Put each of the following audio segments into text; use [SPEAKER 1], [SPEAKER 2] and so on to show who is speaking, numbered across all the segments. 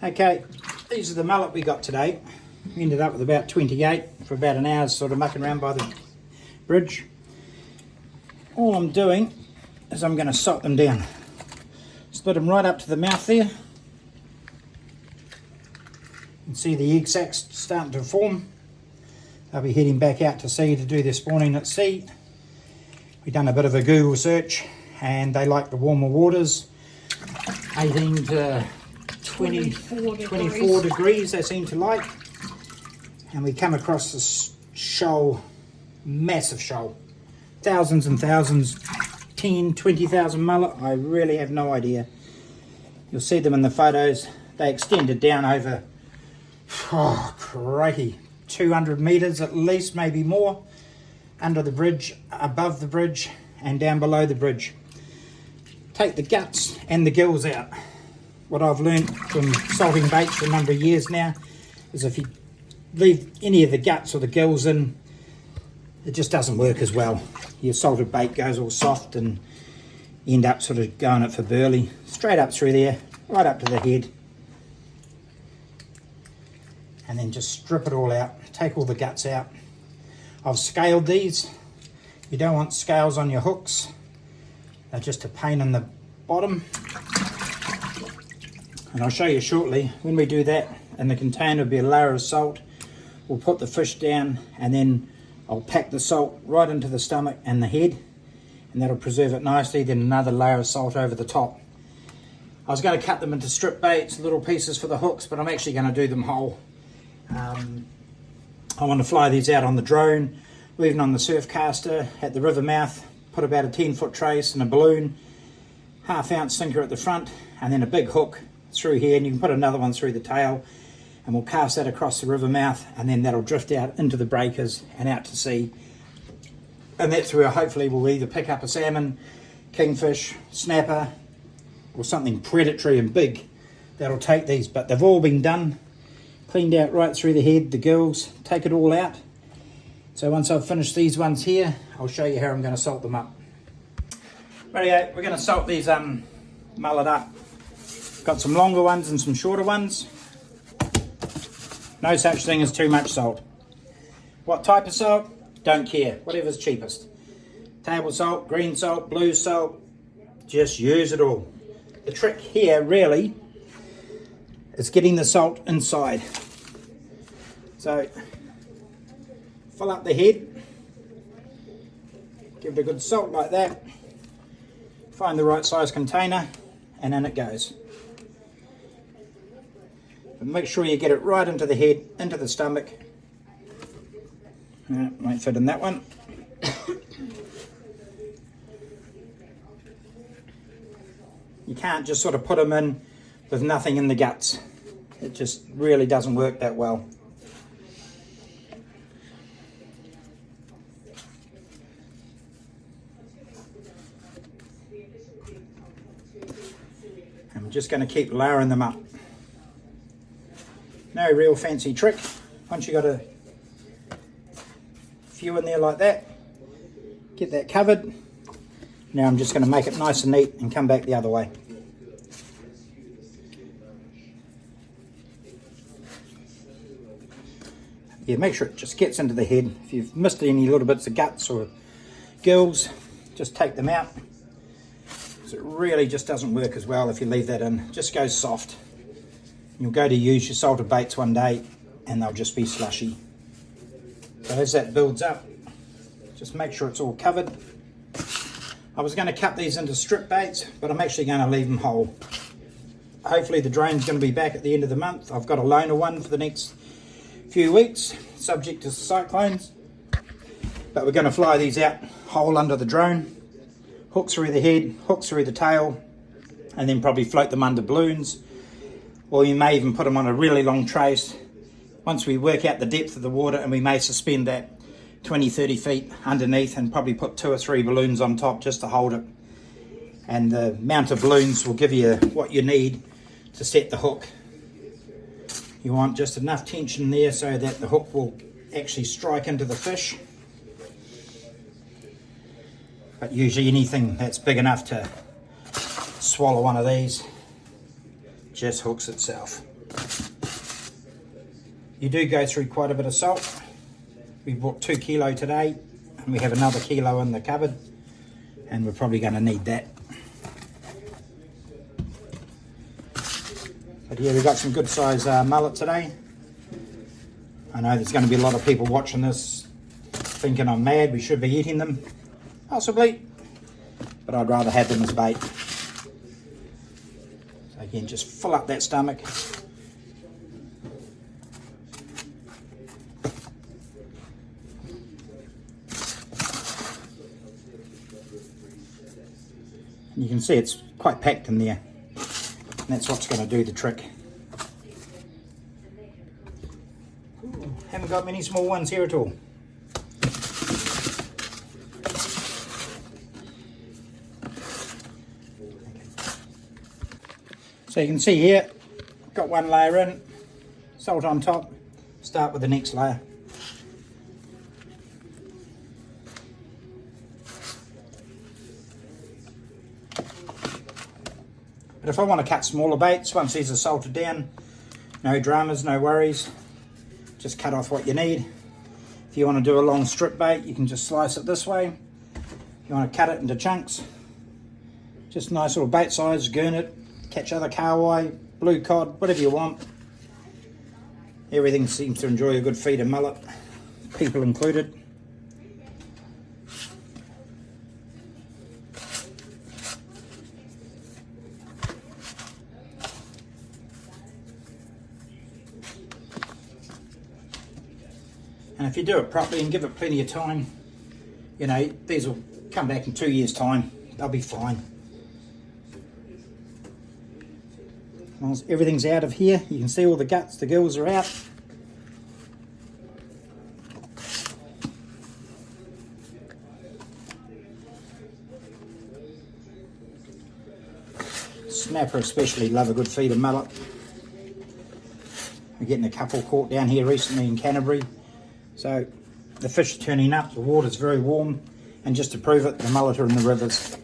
[SPEAKER 1] Okay, these are the mullet we got today. We ended up with about 28 for about an hour, sort of mucking around by the bridge. All I'm doing is I'm going to salt them down. Split them right up to the mouth there. You can see the egg sacs starting to form. They'll be heading back out to sea to do their spawning at sea. We've done a bit of a Google search and they like the warmer waters. 18 to 24 degrees they seem to like. And we come across this shoal, massive shoal. Thousands and thousands, 10, 20,000 mullet. I really have no idea. You'll see them in the photos. They extended down over, oh crikey, 200 metres at least, maybe more, under the bridge, above the bridge, and down below the bridge. Take the guts and the gills out. What I've learned from salting bait for a number of years now is if you leave any of the guts or the gills in, it just doesn't work as well. Your salted bait goes all soft and you end up sort of going it for burley. Straight up through there, right up to the head. And then just strip it all out, take all the guts out. I've scaled these. You don't want scales on your hooks. They're just a pain in the bottom. And I'll show you shortly, when we do that, in the container will be a layer of salt. We'll put the fish down and then I'll pack the salt right into the stomach and the head, and that'll preserve it nicely. Then another layer of salt over the top. I was going to cut them into strip baits, little pieces for the hooks, but I'm actually going to do them whole. I want to fly these out on the drone, leaving on the surf caster at the river mouth, put about a 10-foot trace and a balloon, half-ounce sinker at the front, and then a big hook through here, and you can put another one through the tail, and we'll cast that across the river mouth, and then that'll drift out into the breakers and out to sea. And that's where hopefully we'll either pick up a salmon, kingfish, snapper, or something predatory and big that'll take these. But they've all been done, cleaned out right through the head, the gills, take it all out. So once I've finished these ones here, I'll show you how I'm going to salt them up. Rightio, we're going to salt these mullet up. Got some longer ones and some shorter ones. No such thing as too much salt. What type of salt? Don't care. Whatever's cheapest. Table salt, green salt, blue salt. Just use it all. The trick here really is getting the salt inside. So fill up the head. Give it a good salt like that. Find the right size container and in it goes. But make sure you get it right into the head, into the stomach. Won't fit in that one. You can't just sort of put them in with nothing in the guts. It just really doesn't work that well. I'm just going to keep layering them up. No real fancy trick. Once you got a few in there like that, get that covered. Now I'm just going to make it nice and neat and come back the other way. Yeah, make sure it just gets into the head. If you've missed any little bits of guts or gills, just take them out. Because it really just doesn't work as well if you leave that in. It just goes soft. You'll go to use your salted baits one day and they'll just be slushy. So as that builds up, just make sure it's all covered. I was going to cut these into strip baits, but I'm actually going to leave them whole. Hopefully the drone's going to be back at the end of the month. I've got a loaner one for the next few weeks, subject to cyclones. But we're going to fly these out whole under the drone. Hook through the head, hook through the tail, and then probably float them under balloons. Or you may even put them on a really long trace. Once we work out the depth of the water, and we may suspend that 20-30 feet underneath and probably put 2 or 3 balloons on top just to hold it. And the amount of balloons will give you what you need to set the hook. You want just enough tension there so that the hook will actually strike into the fish. But usually anything that's big enough to swallow one of these just hooks itself. You do go through quite a bit of salt. We bought 2 kilo today, and we have another kilo in the cupboard, and we're probably going to need that. But yeah, we've got some good size mullet today. I know there's going to be a lot of people watching this thinking I'm mad, we should be eating them, possibly, but I'd rather have them as bait. So again, just fill up that stomach. You can see it's quite packed in there, and that's what's going to do the trick. Ooh, haven't got many small ones here at all. So you can see here, got one layer in, salt on top, start with the next layer. But if I want to cut smaller baits, once these are salted down, no dramas, no worries, just cut off what you need. If you want to do a long strip bait, you can just slice it this way. If you want to cut it into chunks, just nice little bait size, gurnet, catch other kahawai, blue cod, whatever you want. Everything seems to enjoy a good feed of mullet, people included. And if you do it properly and give it plenty of time, you know, these will come back in 2 years' time. They'll be fine. As long as everything's out of here, you can see all the guts, the gills are out. Snapper especially love a good feed of mullet. We're getting a couple caught down here recently in Canterbury. So the fish are turning up, the water's very warm, and just to prove it, the mullet are in the rivers.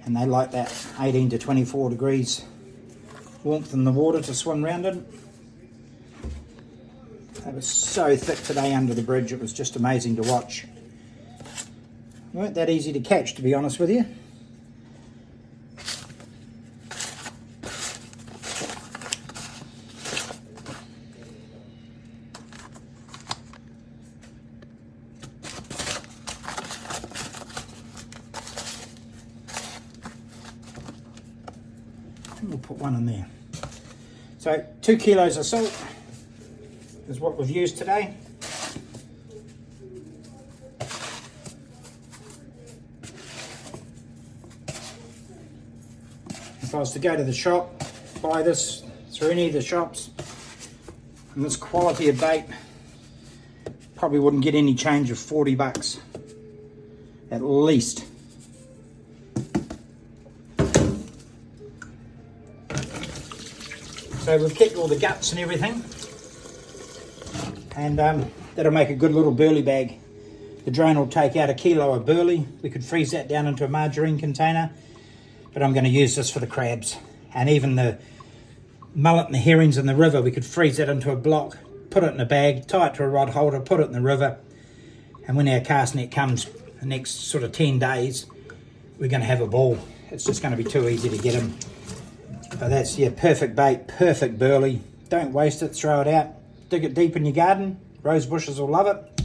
[SPEAKER 1] And they like that 18 to 24 degrees warmth in the water to swim around in. They were so thick today under the bridge, it was just amazing to watch. They weren't that easy to catch, to be honest with you. We'll put one in there. So 2 kilos of salt is what we've used today. If I was to go to the shop, buy this through any of the shops, and this quality of bait, probably wouldn't get any change of 40 bucks at least. So we've kept all the guts and everything, and that'll make a good little burley bag. The drone will take out 1 kilo of burley. We could freeze that down into a margarine container, but I'm going to use this for the crabs. And even the mullet and the herrings in the river, we could freeze that into a block, put it in a bag, tie it to a rod holder, put it in the river, and when our cast net comes the next sort of 10 days, we're going to have a ball. It's just going to be too easy to get them. But that's, yeah, perfect bait, perfect burley. Don't waste it, throw it out. Dig it deep in your garden. Rose bushes will love it.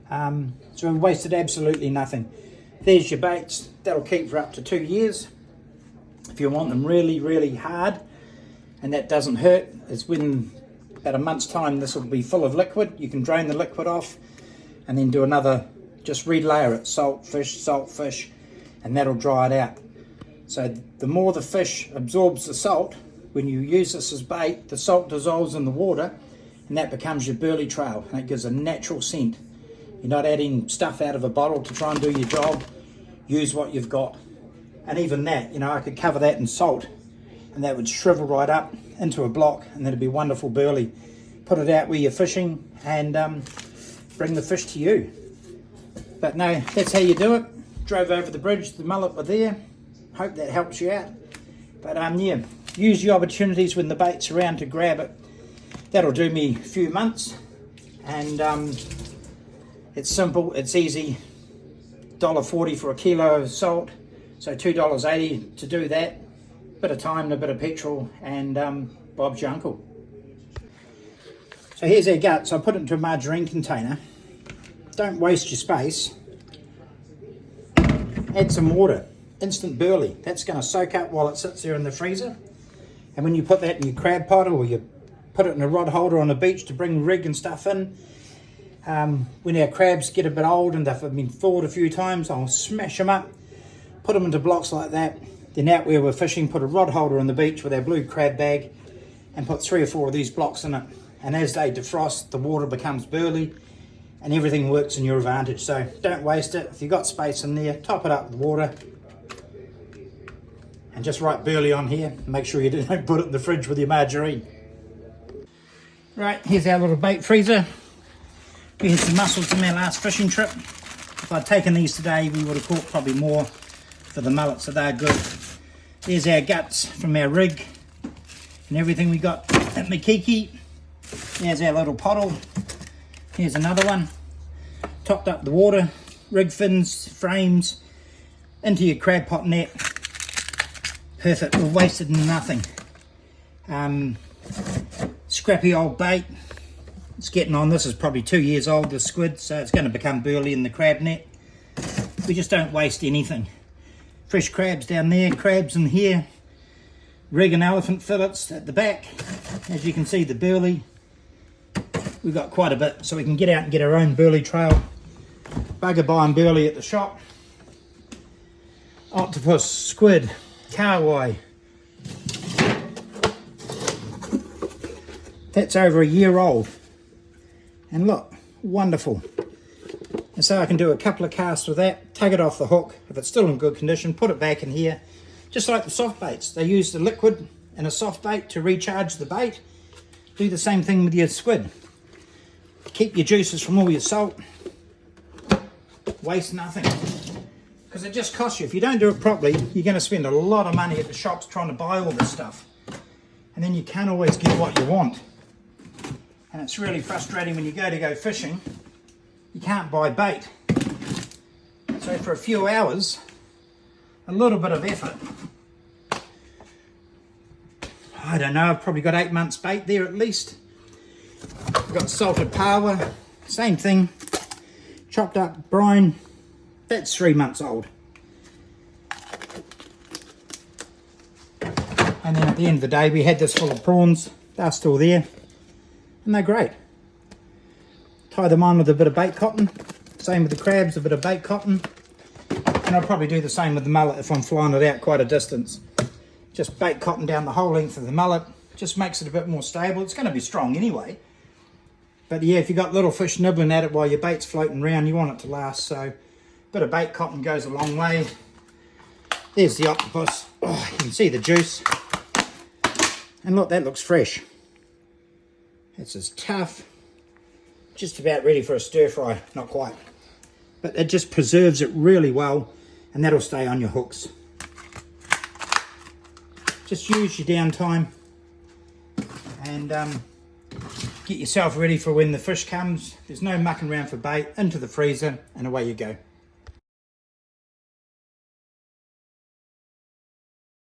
[SPEAKER 1] So we've wasted absolutely nothing. There's your baits. That'll keep for up to 2 years. If you want them really, really hard, and that doesn't hurt, it's when about a month's time this will be full of liquid. You can drain the liquid off and then do another, just re-layer it, salt fish, and that'll dry it out. So the more the fish absorbs the salt, when you use this as bait, the salt dissolves in the water, and that becomes your burley trail, and it gives a natural scent. You're not adding stuff out of a bottle to try and do your job. Use what you've got. And even that, you know, I could cover that in salt, and that would shrivel right up into a block, and that'd be wonderful burley. Put it out where you're fishing, and bring the fish to you. But no, that's how you do it. Drove over the bridge, the mullet were there. Hope that helps you out. But yeah, use the opportunities when the bait's around to grab it. That'll do me a few months, and it's simple, it's easy. $1.40 for a kilo of salt, so $2.80 to do that. Bit of time and a bit of petrol, and Bob's your uncle. So here's our guts. I put it into a margarine container. Don't waste your space. Add some water, instant burley. That's going to soak up while it sits there in the freezer. And when you put that in your crab pot, or you put it in a rod holder on the beach to bring rig and stuff in, when our crabs get a bit old and they've been thawed a few times, I'll smash them up, put them into blocks like that. Then out where we're fishing, put a rod holder on the beach with our blue crab bag and put 3 or 4 of these blocks in it. And as they defrost, the water becomes burley and everything works in your advantage. So don't waste it. If you've got space in there, top it up with water and just write burley on here. Make sure you don't put it in the fridge with your margarine. Right, here's our little bait freezer. We had some mussels in our last fishing trip. If I'd taken these today, we would have caught probably more for the mullet, so they're good. There's our guts from our rig and everything we got at Makiki. There's our little pottle. Here's another one. Topped up the water, rig fins, frames, into your crab pot net. Perfect, we've wasted nothing. Scrappy old bait. It's getting on. This is probably 2 years old, this squid, so it's going to become burley in the crab net. We just don't waste anything. Fresh crabs down there, crabs in here, rig and elephant fillets at the back. As you can see, the burley, we've got quite a bit, so we can get out and get our own burley trail. Bugger buying burley at the shop. Octopus, squid, kahawai. That's over a year old. And look, wonderful. And so I can do a couple of casts with that, take it off the hook. If it's still in good condition, put it back in here. Just like the soft baits. They use the liquid in a soft bait to recharge the bait. Do the same thing with your squid. Keep your juices from all your salt. Waste nothing. Because it just costs you. If you don't do it properly, you're going to spend a lot of money at the shops trying to buy all this stuff. And then you can't always get what you want. And it's really frustrating when you go fishing, you can't buy bait. So for a few hours, a little bit of effort. I don't know, I've probably got 8 months bait there at least. I've got salted pawa, same thing. Chopped up brine, that's 3 months old. And then at the end of the day, we had this full of prawns. They're still there. And they're great. Tie them on with a bit of bait cotton. Same with the crabs, a bit of bait cotton. And I'll probably do the same with the mullet if I'm flying it out quite a distance. Just bait cotton down the whole length of the mullet. Just makes it a bit more stable. It's going to be strong anyway. But yeah, if you've got little fish nibbling at it while your bait's floating around, you want it to last. So a bit of bait cotton goes a long way. There's the octopus. Oh, you can see the juice. And look, that looks fresh. It's as tough, just about ready for a stir fry, not quite. But it just preserves it really well, and that'll stay on your hooks. Just use your downtime and get yourself ready for when the fish comes. There's no mucking around for bait, into the freezer and away you go.